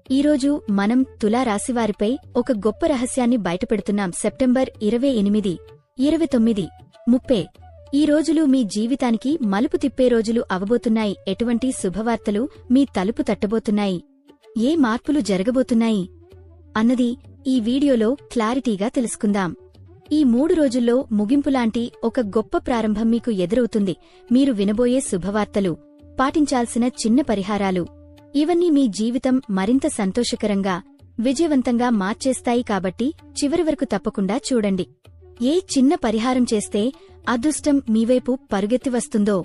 ఈరోజు మనం తులా రాశివారిపై ఒక గొప్ప రహస్యాన్ని బయటపెడుతున్నాం. సెప్టెంబర్ 28, 29, 30 ఈ రోజులు మీ జీవితానికి మలుపు తిప్పే రోజులు అవబోతున్నాయి. ఎటువంటి శుభవార్తలు మీ తలుపు తట్టబోతున్నాయి, ఏ మార్పులు జరగబోతున్నాయి అన్నది ఈ వీడియోలో క్లారిటీగా తెలుసుకుందాం. ఈ 3 రోజుల్లో ముగింపులాంటి ఒక గొప్ప ప్రారంభం మీకు ఎదురవుతుంది. మీరు వినబోయే శుభవార్తలు, పాటించాల్సిన చిన్న పరిహారాలు ఇవన్నీ మీ జీవితం మరింత సంతోషకరంగా, విజయవంతంగా మార్చేస్తాయి. కాబట్టి చివరి వరకు తప్పకుండా చూడండి. ఏ చిన్న పరిహారం చేస్తే అదృష్టం మీవైపు పరుగెత్తి వస్తుందో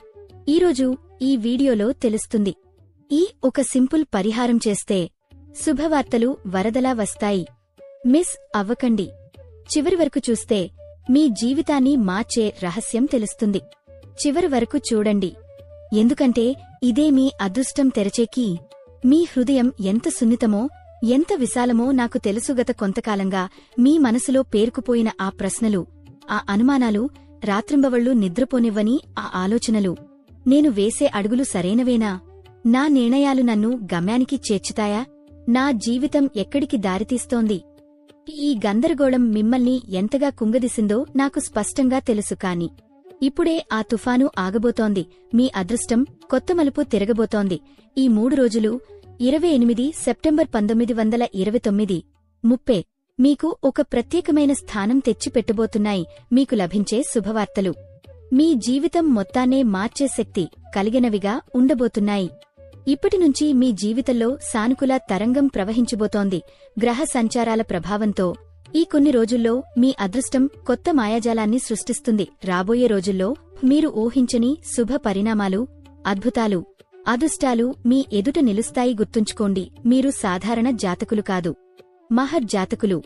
ఈరోజు ఈ వీడియోలో తెలుస్తుంది. ఈ ఒక సింపుల్ పరిహారం చేస్తే శుభవార్తలు వరదలా వస్తాయి. మిస్ అవ్వకండి. చివరి వరకు చూస్తే మీ జీవితాన్ని మార్చే రహస్యం తెలుస్తుంది. చివరి వరకు చూడండి, ఎందుకంటే ఇదే మీ అదృష్టం తెరచే కీ. మీ హృదయం ఎంత సున్నితమో, ఎంత విశాలమో నాకు తెలుసు. గత కొంతకాలంగా మీ మనసులో పేరుకుపోయిన ఆ ప్రశ్నలు, ఆ అనుమానాలు, రాత్రింబవళ్లు నిద్రపోనివ్వని ఆ ఆలోచనలు, నేను వేసే అడుగులు సరైనవేనా? నా నిర్ణయాలు నన్ను గమ్యానికి చేర్చుతాయా? నా జీవితం ఎక్కడికి దారితీస్తోంది? ఈ గందరగోళం మిమ్మల్ని ఎంతగా కుంగదీసిందో నాకు స్పష్టంగా తెలుసు. కాని ఇప్పుడే ఆ తుఫాను ఆగబోతోంది. మీ అదృష్టం కొత్త మలుపు తిరగబోతోంది. ఈ 3 రోజులు 28 సెప్టెంబర్ 1929, 30 మీకు ఒక ప్రత్యేకమైన స్థానం తెచ్చిపెట్టబోతున్నాయి. మీకు లభించే శుభవార్తలు మీ జీవితం మొత్తాన్నే మార్చే శక్తి కలిగినవిగా ఉండబోతున్నాయి. ఇప్పటినుంచి మీ జీవితంలో సానుకూల తరంగం ప్రవహించబోతోంది. గ్రహ సంచారాల ప్రభావంతో ఈ కొన్ని రోజుల్లో మీ అదృష్టం కొత్త మాయాజాలాన్ని సృష్టిస్తుంది. రాబోయే రోజుల్లో మీరు ఊహించని శుభ పరిణామాలు, అద్భుతాలు, అదృష్టాలు మీ ఎదుట నిలుస్తాయి. గుర్తుంచుకోండి, మీరు సాధారణ జాతకులు కాదు, మహర్జాతకులు.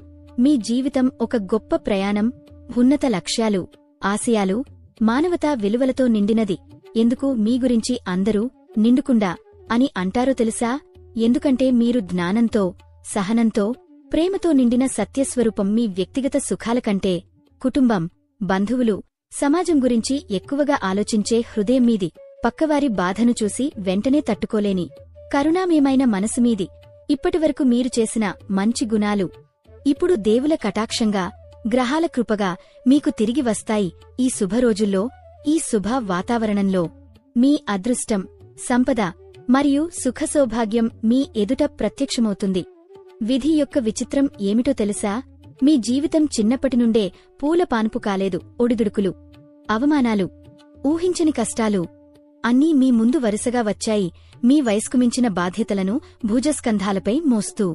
మీ జీవితం ఒక గొప్ప ప్రయాణం, ఉన్నత లక్ష్యాలు, ఆశయాలు, మానవతా విలువలతో నిండినది. ఎందుకు మీ గురించి అందరూ నిండుకుండా అని అంటారో తెలుసా? ఎందుకంటే మీరు జ్ఞానంతో, సహనంతో, ప్రేమతో నిండిన సత్యస్వరూపం. మీ వ్యక్తిగత సుఖాల కంటే కుటుంబం, బంధువులు, సమాజం గురించి ఎక్కువగా ఆలోచించే హృదయం మీది. పక్కవారి బాధను చూసి వెంటనే తట్టుకోలేని కరుణామయమైన మనసు మీది. ఇప్పటివరకు మీరు చేసిన మంచి గుణాలు ఇప్పుడు దేవుల కటాక్షంగా, గ్రహాల కృపగా మీకు తిరిగి వస్తాయి. ఈ శుభరోజుల్లో, ఈ శుభ వాతావరణంలో మీ అదృష్టం, సంపద మరియు సుఖసౌభాగ్యం మీ ఎదుట ప్రత్యక్షమవుతుంది. విధి యొక్క విచిత్రం ఏమిటో తెలుసా? మీ జీవితం చిన్నప్పటినుండే పూల పాన్పు కాలేదు. ఒడిదుడుకులు, అవమానాలు, ఊహించని కష్టాలు అన్నీ మీ ముందు వరుసగా వచ్చాయి. మీ వయస్కు మించిన బాధ్యతలను భుజస్కంధాలపై మోస్తూ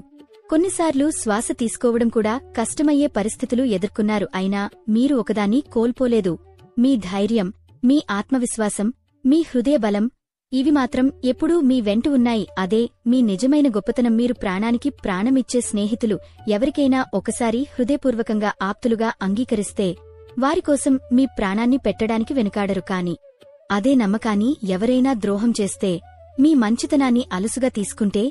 కొన్నిసార్లు శ్వాస తీసుకోవడం కూడా కష్టమయ్యే పరిస్థితులు ఎదుర్కొన్నారు. అయినా మీరు ఒకదాన్ని కోల్పోలేదు. మీ ధైర్యం, మీ ఆత్మవిశ్వాసం, మీ హృదయ బలం ఇవి మాత్రం ఎప్పుడూ మీ వెంట ఉన్నాయి. అదే మీ నిజమైన గొప్పతనం. మీరు ప్రాణానికి ప్రాణమిచ్చే స్నేహితులు ఎవరికైనా ఒకసారి హృదయపూర్వకంగా ఆప్తులుగా అంగీకరిస్తే వారికోసం మీ ప్రాణాన్ని పెట్టడానికి వెనుకాడరు. కాని అదే నమ్మకాన్ని ఎవరైనా ద్రోహం చేస్తే, మీ మంచితనాన్ని అలుసుగా తీసుకుంటే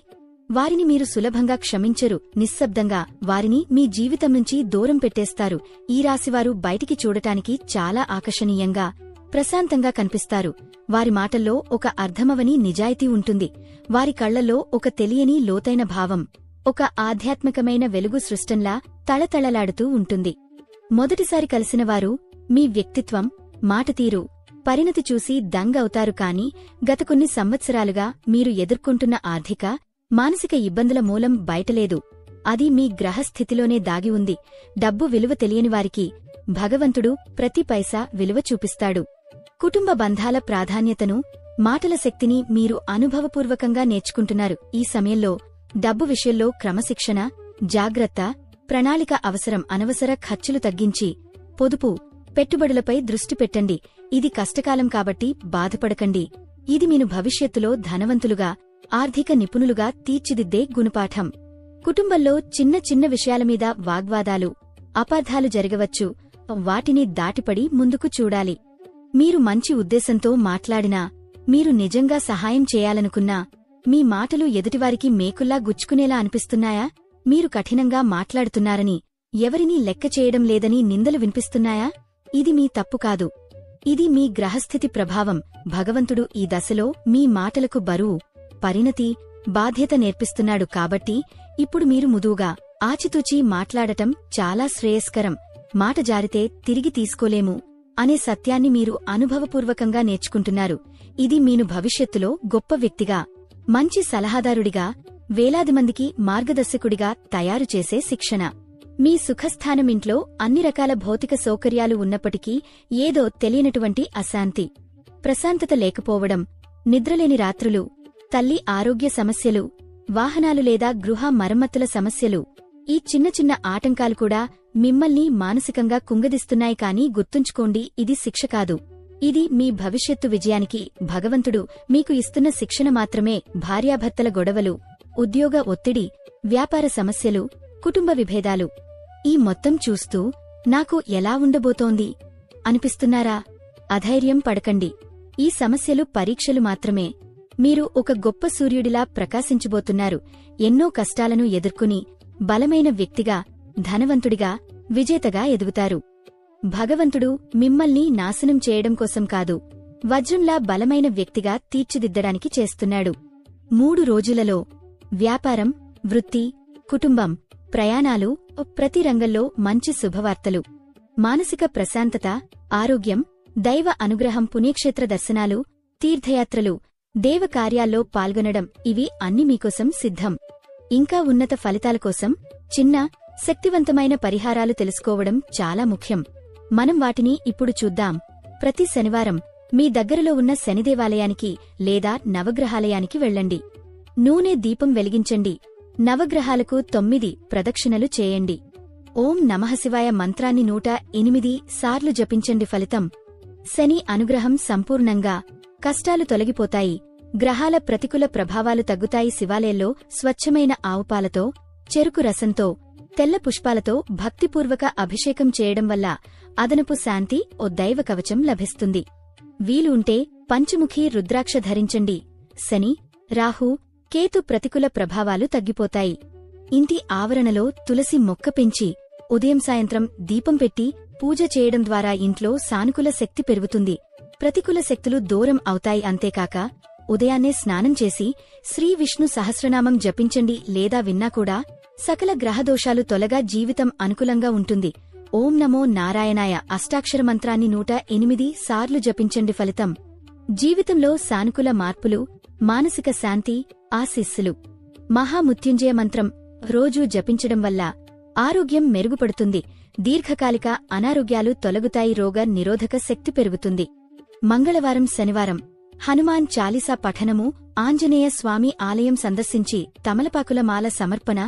వారిని మీరు సులభంగా క్షమించరు. నిశ్శబ్దంగా వారిని మీ జీవితం నుంచి దూరం పెట్టేస్తారు. ఈ రాశివారు బయటికి చూడటానికి చాలా ఆకర్షణీయంగా, ప్రశాంతంగా కనిపిస్తారు. వారి మాటల్లో ఒక అర్థమవని నిజాయితీ ఉంటుంది. వారి కళ్లల్లో ఒక తెలియని లోతైన భావం, ఒక ఆధ్యాత్మికమైన వెలుగు సృష్టంలా తళతళలాడుతూ ఉంటుంది. మొదటిసారి కలిసినవారు మీ వ్యక్తిత్వం, మాటతీరు, పరిణతి చూసి దంగవుతారు. కాని గత కొన్ని సంవత్సరాలుగా మీరు ఎదుర్కొంటున్న ఆర్థిక, మానసిక ఇబ్బందుల మూలం బయటలేదు. అది మీ గ్రహస్థితిలోనే దాగి ఉంది. డబ్బు విలువ తెలియనివారికి భగవంతుడు ప్రతి పైసా విలువ చూపిస్తాడు. కుటుంబ బంధాల ప్రాధాన్యతను, మాటల శక్తిని మీరు అనుభవపూర్వకంగా నేర్చుకుంటున్నారు. ఈ సమయంలో డబ్బు విషయంలో క్రమశిక్షణ, జాగ్రత్త, ప్రణాళిక అవసరం. అనవసర ఖర్చులు తగ్గించి పొదుపు, పెట్టుబడులపై దృష్టి పెట్టండి. ఇది కష్టకాలం కాబట్టి బాధపడకండి. ఇది మీను భవిష్యత్తులో ధనవంతులుగా, ఆర్థిక నిపుణులుగా తీర్చిదిద్దే గుణపాఠం. కుటుంబంలో చిన్న చిన్న విషయాల మీద వాగ్వాదాలు, అపార్థాలు జరగవచ్చు. వాటిని దాటిపడి ముందుకు చూడాలి. మీరు మంచి ఉద్దేశంతో మాట్లాడినా, మీరు నిజంగా సహాయం చేయాలనుకున్నా, మీ మాటలు ఎదుటివారికి మేకుల్లా గుచ్చుకునేలా అనిపిస్తున్నాయా? మీరు కఠినంగా మాట్లాడుతున్నారని, ఎవరినీ లెక్క చేయడం లేదని నిందలు వినిపిస్తున్నాయా? ఇది మీ తప్పు కాదు. ఇది మీ గ్రహస్థితి ప్రభావం. భగవంతుడు ఈ దశలో మీ మాటలకు బరువు, పరిణతి, బాధ్యత నేర్పిస్తున్నాడు కాబట్టి ఇప్పుడు మీరు ముదువుగా ఆచితూచి మాట్లాడటం చాలా శ్రేయస్కరం. మాట జారితే తిరిగి తీసుకోలేము అనే సత్యాన్ని మీరు అనుభవపూర్వకంగా నేర్చుకుంటున్నారు. ఇది మీను భవిష్యత్తులో గొప్ప వ్యక్తిగా, మంచి సలహాదారుడిగా, వేలాది మందికి మార్గదర్శకుడిగా తయారు చేసే శిక్షణ. మీ సుఖస్థానమింట్లో అన్ని రకాల భౌతిక సౌకర్యాలు ఉన్నప్పటికీ ఏదో తెలియనటువంటి అశాంతి, ప్రశాంతత లేకపోవడం, నిద్రలేని రాత్రులు, తల్లి ఆరోగ్య సమస్యలు, వాహనాలు లేదా గృహ మరమ్మతుల సమస్యలు, ఈ చిన్న చిన్న ఆటంకాలు కూడా మిమ్మల్ని మానసికంగా కుంగదీస్తున్నాయి. కానీ గుర్తుంచుకోండి, ఇది శిక్ష కాదు. ఇది మీ భవిష్యత్తు విజయానికి భగవంతుడు మీకు ఇస్తున్న శిక్షణ మాత్రమే. భార్యాభర్తల గొడవలు, ఉద్యోగ ఒత్తిడి, వ్యాపార సమస్యలు, కుటుంబ విభేదాలు, ఈ మొత్తం చూస్తూ నాకు ఎలా ఉండబోతోంది అనిపిస్తున్నారా? అధైర్యం పడకండి. ఈ సమస్యలు పరీక్షలు మాత్రమే. మీరు ఒక గొప్ప సూర్యుడిలా ప్రకాశించబోతున్నారు. ఎన్నో కష్టాలను ఎదుర్కొని బలమైన వ్యక్తిగా, ధనవంతుడిగా, విజేతగా ఎదుగుతారు. భగవంతుడు మిమ్మల్ని నాశనం చేయడం కోసం కాదు, వజ్రంలా బలమైన వ్యక్తిగా తీర్చిదిద్దడానికి చేస్తున్నాడు. 3 రోజులలో వ్యాపారం, వృత్తి, కుటుంబం, ప్రయాణాలు, ప్రతి రంగంలో మంచి శుభవార్తలు, మానసిక ప్రశాంతత, ఆరోగ్యం, దైవ అనుగ్రహం, పుణ్యక్షేత్ర దర్శనాలు, తీర్థయాత్రలు, దేవ కార్యాల్లో పాల్గొనడం, ఇవి అన్ని మీకోసం సిద్ధం. ఇంకా ఉన్నత ఫలితాల కోసం చిన్న, శక్తివంతమైన పరిహారాలు తెలుసుకోవడం చాలా ముఖ్యం. మనం వాటిని ఇప్పుడు చూద్దాం. ప్రతి శనివారం మీ దగ్గరలో ఉన్న శనిదేవాలయానికి లేదా నవగ్రహాలయానికి వెళ్ళండి. నూనె దీపం వెలిగించండి. నవగ్రహాలకు 9 ప్రదక్షిణలు చేయండి. ఓం నమఃశివాయ మంత్రాన్ని 108 సార్లు జపించండి. ఫలితం: శని అనుగ్రహం సంపూర్ణంగా, కష్టాలు తొలగిపోతాయి, గ్రహాల ప్రతికూల ప్రభావాలు తగ్గుతాయి. శివాలయంలో స్వచ్ఛమైన ఆవుపాలతో, చెరుకు రసంతో, తెల్ల పుష్పాలతో భక్తిపూర్వక అభిషేకం చేయడం వల్ల అదనపు శాంతి, ఓ దైవ కవచం లభిస్తుంది. వీలు ఉంటే పంచముఖి రుద్రాక్ష ధరించండి. శని, రాహు, కేతు ప్రతికూల ప్రభావాలు తగ్గిపోతాయి. ఇంటి ఆవరణలో తులసి మొక్క పెంచి ఉదయం సాయంత్రం దీపం పెట్టి పూజ చేయడం ద్వారా ఇంట్లో సానుకూల శక్తి పెరుగుతుంది, ప్రతికూల శక్తులు దూరం అవుతాయి. అంతేకాక ఉదయాన్నే స్నానం చేసి శ్రీ విష్ణు సహస్రనామం జపించండి లేదా విన్నా కూడా సకల గ్రహదోషాలు తొలగా జీవితం అనుకూలంగా ఉంటుంది. ఓం నమో నారాయణాయ అష్టాక్షర మంత్రాన్ని 108 సార్లు జపించండి. ఫలితం: జీవితంలో సానుకూల మార్పులు, మానసిక శాంతి, ఆశీస్సులు. మహామృత్యుంజయ మంత్రం రోజూ జపించడం వల్ల ఆరోగ్యం మెరుగుపడుతుంది, దీర్ఘకాలిక అనారోగ్యాలు తొలగుతాయి, రోగ నిరోధక శక్తి పెరుగుతుంది. మంగళవారం, శనివారం హనుమాన్ చాలీసా పఠనము, ఆంజనేయ స్వామి ఆలయం సందర్శించి తమలపాకుల మాల సమర్పణ,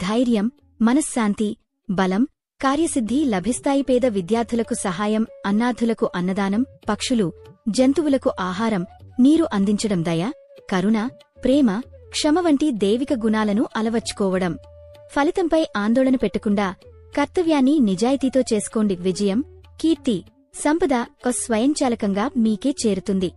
ధైర్యం, మనశ్శాంతి, బలం, కార్యసిద్ధి లభిస్తాయి. పేద విద్యార్థులకు సహాయం, అన్నాథులకు అన్నదానం, పక్షులు, జంతువులకు ఆహారం, నీరు అందించడం, దయ, కరుణ, ప్రేమ, క్షమ వంటి దైవిక గుణాలను అలవర్చుకోవడం. ఫలితంపై ఆందోళన పెట్టకుండా కర్తవ్యాన్ని నిజాయితీతో చేసుకోండి. విజయం, కీర్తి, సంపద స్వయంచాలకంగా మీకే చేరుతుంది.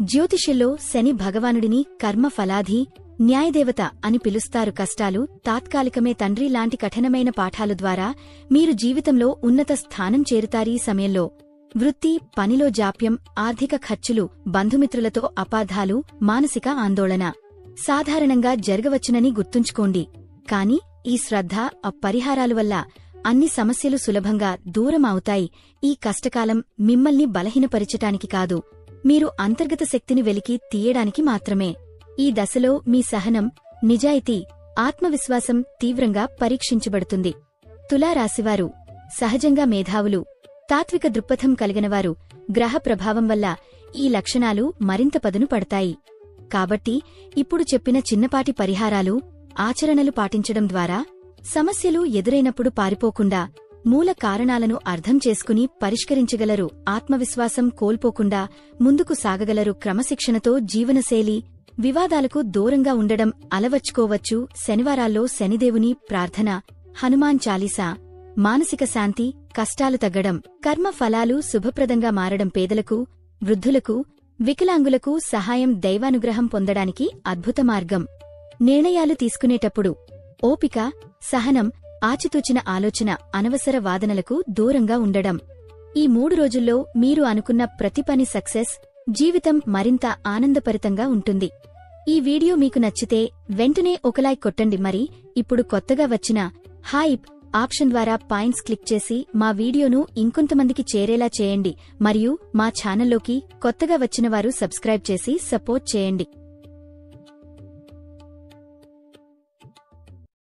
జ్యోతిష్యంలో శని భగవానుడిని కర్మ ఫలాధి, న్యాయదేవత అని పిలుస్తారు. కష్టాలు తాత్కాలికమే, తండ్రి లాంటి కఠినమైన పాఠాలు ద్వారా మీరు జీవితంలో ఉన్నత స్థానం చేరుతారు. ఈ సమయంలో వృత్తి, పనిలో జాప్యం, ఆర్థిక ఖర్చులు, బంధుమిత్రులతో అపార్థాలు, మానసిక ఆందోళన సాధారణంగా జరగవచ్చునని గుర్తుంచుకోండి. కాని ఈ శ్రద్ధ, పరిహారాల వల్ల అన్ని సమస్యలు సులభంగా దూరం అవుతాయి. ఈ కష్టకాలం మిమ్మల్ని బలహీనపరచటానికి కాదు, మీరు అంతర్గత శక్తిని వెలికి తీయడానికి మాత్రమే. ఈ దశలో మీ సహనం, నిజాయితీ, ఆత్మవిశ్వాసం తీవ్రంగా పరీక్షించబడుతుంది. తులారాశివారు సహజంగా మేధావులు, తాత్విక దృక్పథం కలిగినవారు. గ్రహ ప్రభావం వల్ల ఈ లక్షణాలు మరింత పదును పడతాయి. కాబట్టి ఇప్పుడు చెప్పిన చిన్నపాటి పరిహారాలు, ఆచరణలు పాటించడం ద్వారా సమస్యలు ఎదురైనప్పుడు పారిపోకుండా మూల కారణాలను అర్థం చేసుకుని పరిష్కరించగలరు. ఆత్మవిశ్వాసం కోల్పోకుండా ముందుకు సాగగలరు. క్రమశిక్షణతో జీవనశైలి, వివాదాలకు దూరంగా ఉండడం అలవర్చుకోవచ్చు. శనివారాల్లో శనిదేవుని ప్రార్థన, హనుమాన్ చాలీసా, మానసిక శాంతి, కష్టాలు తగ్గడం, కర్మ ఫలాలు శుభప్రదంగా మారడం, పేదలకు, వృద్ధులకు, వికలాంగులకు సహాయం, దైవానుగ్రహం పొందడానికి అద్భుత మార్గం. నిర్ణయాలు తీసుకునేటప్పుడు ఓపిక, సహనం, ఆచితూచిన ఆలోచన, అనవసర వాదనలకు దూరంగా ఉండడం. ఈ 3 రోజుల్లో మీరు అనుకున్న ప్రతి పని సక్సెస్, జీవితం మరింత ఆనందభరితంగా ఉంటుంది. ఈ వీడియో మీకు నచ్చితే వెంటనే ఒక లైక్ కొట్టండి. మరి ఇప్పుడు కొత్తగా వచ్చిన హైప్ ఆప్షన్ ద్వారా పాయింట్స్ క్లిక్ చేసి మా వీడియోను ఇంకొంతమందికి చేరేలా చేయండి. మరియు మా ఛానల్లోకి కొత్తగా వచ్చిన వారు సబ్స్క్రైబ్ చేసి సపోర్ట్ చేయండి.